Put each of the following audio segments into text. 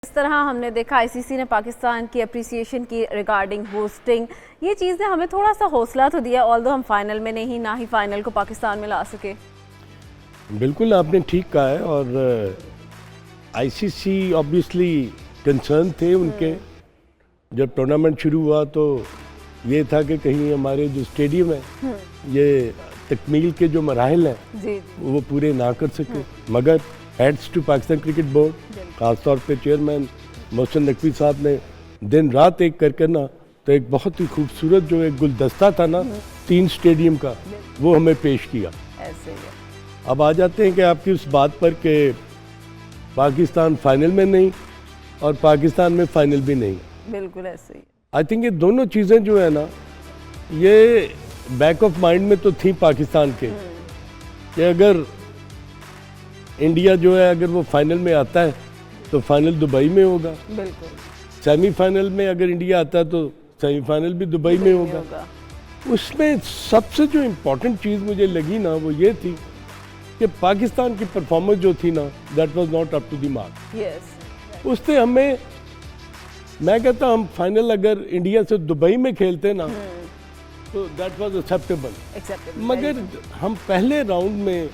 इस तरह हमने देखा आईसीसी ने पाकिस्तान की अप्रिसिएशन की रिगार्डिंग होस्टिंग, ये चीज़ ने हमें थोड़ा सा हौसला तो दिया, ऑल्दो हम फाइनल में नहीं, ना ही फाइनल को पाकिस्तान में ला सके। बिल्कुल आपने ठीक कहा है। और आईसीसी ऑब्वियसली कंसर्न थे उनके। जब टूर्नामेंट शुरू हुआ तो ये था कि कहीं हमारे जो स्टेडियम है ये तकमील के जो मराहल हैं वो पूरे ना कर सके। मगर heads to Pakistan cricket board, खासतौर पे चेयरमैन मोहसिन नकवी साहब ने दिन रात एक कर ना तो एक बहुत ही खूबसूरत जो एक गुलदस्ता था ना 3 स्टेडियम का, वो हमें पेश किया। ऐसे ही अब आ जाते हैं कि आपकी उस बात पर कि पाकिस्तान फाइनल में नहीं और पाकिस्तान में फाइनल भी नहीं। बिल्कुल ऐसे ही। आई थिंक ये दोनों चीज़ें जो है ना ये बैक ऑफ माइंड में तो थी पाकिस्तान के कि अगर इंडिया जो है अगर वो फाइनल में आता है तो फाइनल दुबई में होगा। बिल्कुल। सेमीफाइनल में अगर इंडिया आता है तो सेमीफाइनल भी दुबई में होगा। उसमें सबसे जो इम्पोर्टेंट चीज़ मुझे लगी ना वो ये थी कि पाकिस्तान की परफॉर्मेंस जो थी ना that was not up to the mark. Yes. उससे हमें, मैं कहता हम फाइनल अगर इंडिया से दुबई में खेलते ना तो दैट वाज एक्सेप्टेबल। मगर हम पहले राउंड में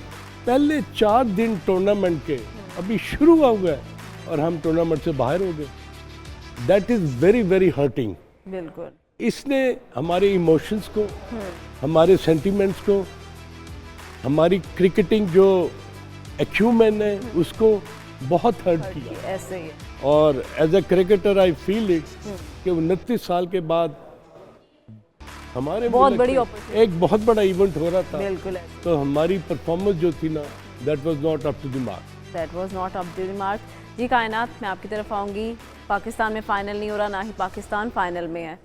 पहले 4 दिन टूर्नामेंट के अभी शुरू हो गए और हम टूर्नामेंट से बाहर हो गए। That is very very hurting. बिल्कुल। इसने हमारे इमोशंस को, हमारे सेंटिमेंट्स को, हमारी क्रिकेटिंग जो एक्यूमेन है उसको बहुत हर्ट किया। ऐसे ही। और as a cricketer I feel it कि 29 साल के बाद हमारे बहुत बड़ी एक बहुत बड़ा इवेंट हो रहा था। बिल्कुल। तो हमारी परफॉर्मेंस जो थी ना that was not up to the mark. That was not up to the mark. जी कायनात, मैं आपकी तरफ आऊँगी। पाकिस्तान में फाइनल नहीं हो रहा, ना ही पाकिस्तान फाइनल में है।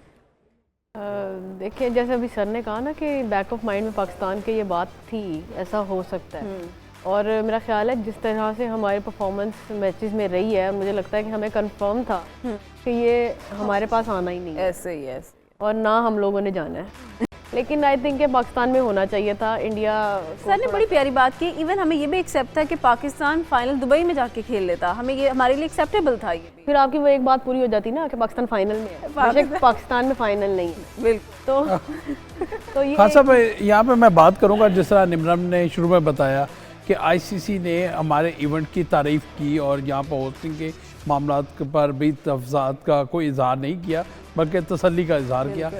देखिए, जैसे अभी सर ने कहा ना कि बैक ऑफ माइंड में पाकिस्तान के ये बात थी, ऐसा हो सकता है। और मेरा ख्याल है जिस तरह से हमारी परफॉर्मेंस मैचेस में रही है, मुझे लगता है कि हमें कंफर्म था कि ये हमारे पास आना ही नहीं है। ऐसे ही। ऐसे और ना हम लोगों ने जाना है। लेकिन आई थिंक पाकिस्तान में होना चाहिए था। इंडिया सर ने बड़ी प्यारी बात की। इवन हमें ये भी एक्सेप्ट था कि पाकिस्तान फाइनल दुबई में जाके खेल लेता, हमें ये हमारे लिए एक्सेप्टेबल था। ये भी फिर आपकी वो एक बात पूरी हो जाती ना कि पाकिस्तान फाइनल में है, पाकिस्तान में फाइनल नहीं है। बिल्कुल। तो ये हाँ साहब, यहाँ पे मैं बात करूँगा जिस तरह निमरन ने शुरू में बताया कि आईसीसी ने हमारे इवेंट की तारीफ़ की और यहाँ पर होस्टिंग के मामला पर भी तफज़ात का कोई इजहार नहीं किया, बल्कि तसल्ली का इजहार किया।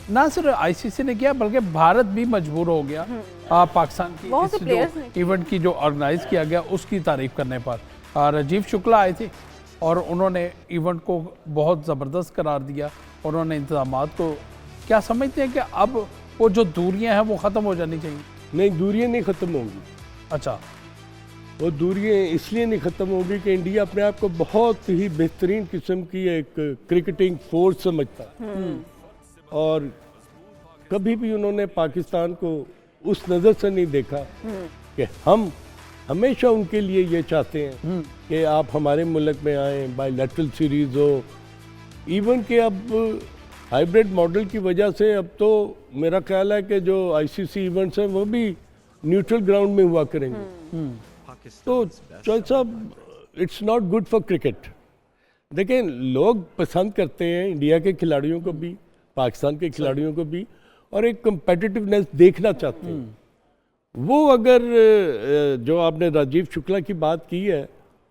ना सिर्फ आईसीसी ने किया बल्कि भारत भी मजबूर हो गया पाकिस्तान की इस जो इवेंट की जो ऑर्गेनाइज किया गया उसकी तारीफ़ करने पर। राजीव शुक्ला आए थे और उन्होंने इवेंट को बहुत ज़बरदस्त करार दिया। उन्होंने इंतजामात को, क्या समझते हैं कि अब वो जो दूरियाँ हैं वो ख़त्म हो जानी चाहिए? नहीं, दूरियाँ नहीं ख़त्म होंगी। अच्छा, वो दूरियाँ इसलिए नहीं ख़त्म होगी कि इंडिया अपने आप को बहुत ही बेहतरीन किस्म की एक क्रिकेटिंग फोर्स समझता है। और कभी भी उन्होंने पाकिस्तान को उस नज़र से नहीं देखा कि हम हमेशा उनके लिए ये चाहते हैं कि आप हमारे मुल्क में आएँ, बायलैटरल सीरीज़ हो। इवन कि अब हाइब्रिड मॉडल की वजह से अब तो मेरा ख्याल है कि जो आईसीसी इवेंट्स हैं वो भी न्यूट्रल ग्राउंड में हुआ करेंगे। तो चौधरी साहब, it's not good for cricket. देखें, लोग पसंद करते हैं इंडिया के खिलाड़ियों को भी, पाकिस्तान के खिलाड़ियों को भी, और एक कंपेटिटिवनेस देखना चाहते हैं। वो अगर जो आपने राजीव शुक्ला की बात की है,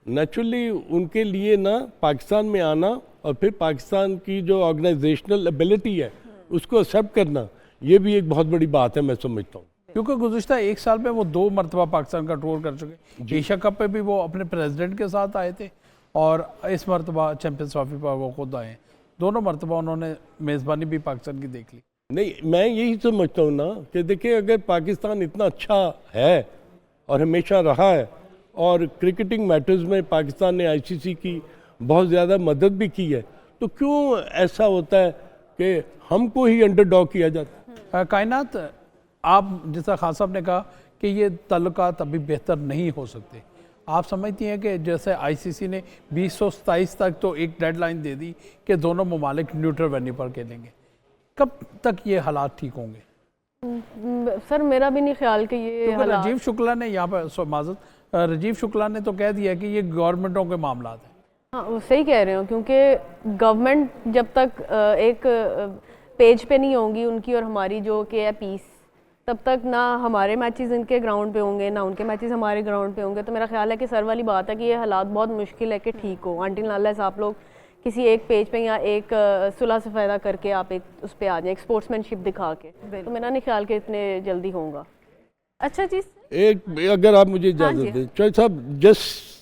नेचुरली उनके लिए ना पाकिस्तान में आना और फिर पाकिस्तान की जो ऑर्गेनाइजेशनल एबिलिटी है उसको एक्सेप्ट करना, ये भी एक बहुत बड़ी बात है, मैं समझता हूँ। क्योंकि गुज़िश्ता 1 साल में वो 2 मरतबा पाकिस्तान का टूर कर चुके। एशिया कप पे भी वो अपने प्रेसिडेंट के साथ आए थे और इस मरतबा चैंपियंस ट्रॉफी पर वो खुद आए। दोनों मरतबा उन्होंने मेज़बानी भी पाकिस्तान की देख ली। नहीं, मैं यही समझता हूँ ना कि देखिए, अगर पाकिस्तान इतना अच्छा है और हमेशा रहा है और क्रिकेटिंग मैटर्स में पाकिस्तान ने आईसीसी की बहुत ज़्यादा मदद भी की है, तो क्यों ऐसा होता है कि हमको ही अंडरडॉग किया जाता है? कायनात, आप जैसा खान साहब ने कहा कि ये तल्लुकात अभी बेहतर नहीं हो सकते, आप समझती हैं कि जैसे आईसीसी ने 2027 तक तो एक डेडलाइन दे दी कि दोनों ममालिक न्यूट्रल वेन्यू पर खेलेंगे, कब तक ये हालात ठीक होंगे? सर मेरा भी नहीं ख्याल कि ये हालात। राजीव शुक्ला ने यहाँ पर माजत राजीव शुक्ला ने तो कह दिया कि ये गवर्नमेंटों के मामला हैं। हाँ वो सही कह रहे हो, क्योंकि गवर्नमेंट जब तक एक पेज पे नहीं होंगी उनकी और हमारी जो कि है पीस, तब तक ना हमारे मैचेस इनके ग्राउंड पे होंगे ना उनके मैचेस हमारे ग्राउंड पे होंगे। तो मेरा ख्याल है कि सर वाली बात है कि ये हालात बहुत मुश्किल है कि ठीक हो, अंटिल अनलेस आप लोग किसी एक पेज पे या एक सुलह से फ़ायदा करके आप एक उस पर आ जाए, एक स्पोर्ट्समैनशिप दिखा के, तो मेरा नहीं ख्याल कि इतने जल्दी होगा। अच्छा जी, एक अगर आप मुझे हाँ इजाजत जी। दें चौधरी साहब, जस्ट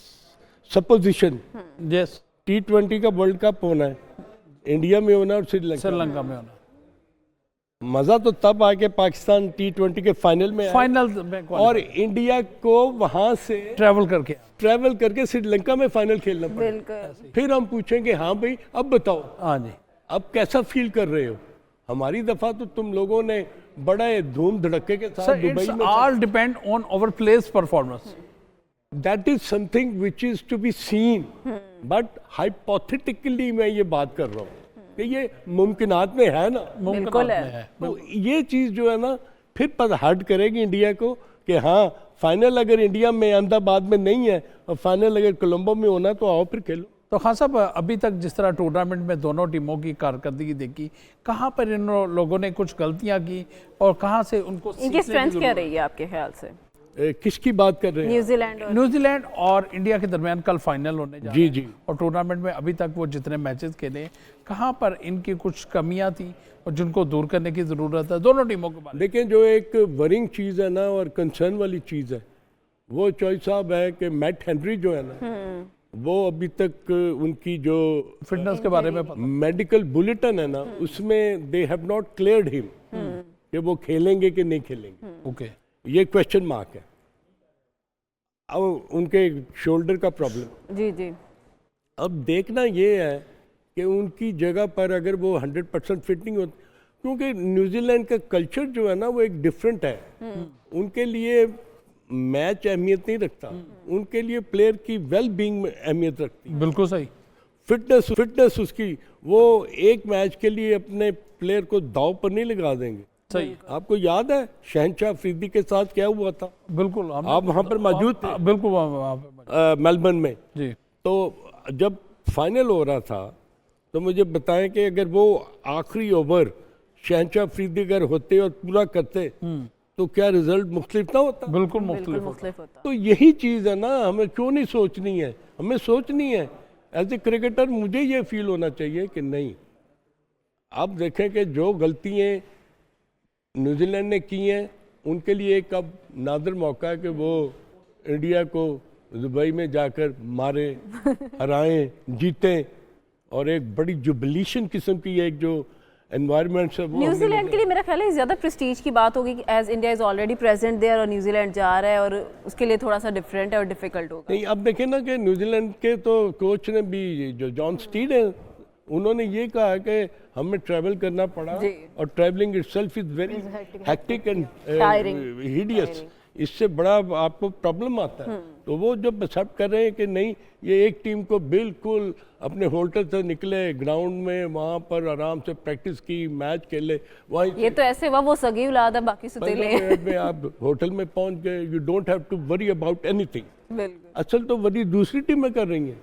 सपोजिशन यस, T20 का वर्ल्ड कप होना है, इंडिया में होना है और श्रीलंका श्रीलंका में होना, मजा तो तब आके पाकिस्तान T20 के फाइनल में आए फाइनल में और इंडिया को वहां से ट्रैवल करके। ट्रैवल करके श्रीलंका में फाइनल खेलना पड़ा। बिल्कुल। फिर हम पूछेंगे हाँ भाई अब बताओ हाँ जी, अब कैसा फील कर रहे हो। हमारी दफा तो तुम लोगों ने बड़ा धूम धड़के के साथ सर दुबई इट्स में all depend on our place performance. That is something which is to be seen, but hypothetically मैं ये बात कर रहा हूँ कि ये मुमकिनात में है ना, बिल्कुल है। तो ये चीज जो है ना फिर पर हर्ट करेगी इंडिया को कि हाँ फाइनल अगर इंडिया में अहमदाबाद में नहीं है और फाइनल अगर कोलंबो में होना तो आओ फिर खेलो। तो खान साहब, अभी तक जिस तरह टूर्नामेंट में दोनों टीमों की कारकर्दगी देखी, कहाँ पर इन लोगों ने कुछ गलतियाँ की और कहाँ से उनको इनकी सीखने की स्ट्रेंथ क्या जरूरत? रही है आपके ख्याल से? किसकी बात कर रहे हैं? न्यूजीलैंड और न्यूजीलैंड और इंडिया के दरमियान कल फाइनल होने जा जी, रहा है। जी। और टूर्नामेंट में अभी तक वो जितने मैचेस खेले, कहाँ पर इनकी कुछ कमियां थी और जिनको दूर करने की ज़रूरत है दोनों टीमों के बारे में? लेकिन जो एक वरिंग चीज़ है ना और कंसर्न वाली चीज़ है वो चौधरी साहब है कि मैट हेनरी जो है ना वो अभी तक उनकी जो फिटनेस के बारे में पता? मेडिकल बुलेटिन है ना उसमें they have not cleared him कि वो खेलेंगे कि नहीं खेलेंगे। ओके, ये क्वेश्चन मार्क है। अब उनके शोल्डर का प्रॉब्लम, जी जी अब देखना ये है कि उनकी जगह पर अगर वो 100% फिट नहीं होती, क्योंकि न्यूजीलैंड का कल्चर जो है ना वो एक डिफरेंट है। उनके लिए मैच अहमियत नहीं रखता, उनके लिए प्लेयर की वेल बीइंग अहमियत रखती है। बिल्कुल सही। फिटनेस उसकी, वो एक मैच के लिए अपने प्लेयर को दाव पर नहीं लगा देंगे। सही, आपको याद है शहनशाह अफरीदी के साथ क्या हुआ था? बिल्कुल। आप वहाँ पर मौजूद थे? बिल्कुल वहाँ पे मेलबर्न में। जी। तो जब फाइनल हो रहा था तो मुझे बताएं कि अगर वो आखिरी ओवर शहनशाह अफरीदी अगर होते और पूरा करते तो क्या रिजल्ट मुख्तलिफ ना होता? बिल्कुल बिल्कुल मुख्तलिफ। मुख्तलिफ होता। तो यही चीज़ है ना, हमें क्यों नहीं सोचनी है? हमें सोचनी है एज ए क्रिकेटर। मुझे ये फील होना चाहिए कि नहीं, अब देखें कि जो गलतियाँ न्यूजीलैंड ने की हैं उनके लिए एक अब नादर मौका है कि वो इंडिया को दुबई में जाकर मारे, हराएं, जीतें और एक बड़ी जुबिलेशन किस्म की एक जो एनवायरनमेंट है वो न्यूजीलैंड के लिए मेरा ख्याल है ज़्यादा प्रेस्टीज की बात होगी कि as India is already present there और न्यूजीलैंड जा रहा है और उसके लिए थोड़ा सा डिफरेंट है और डिफिकल्ट होगा। नहीं। अब देखें ना कि न्यूजीलैंड के तो कोच ने भी, जो जॉन स्टीड है, उन्होंने ये कहा कि हमें ट्रैवल करना पड़ा जी। और travelling itself is very hectic and Tiring. Hideous, इससे बड़ा आपको प्रॉब्लम आता है। तो वो जब एक्सेप्ट कर रहे हैं कि नहीं, ये एक टीम को बिल्कुल अपने होटल से निकले, ग्राउंड में वहाँ पर आराम से प्रैक्टिस की, मैच खेले, वहीं ये तो ऐसे हुआ वो सगी औलाद है बाकी सुतेले 15 मिनट में आप होटल में पहुँच गए। You don't have to worry about anything. बिल्कुल। असल तो वरी दूसरी टीमें कर रही हैं।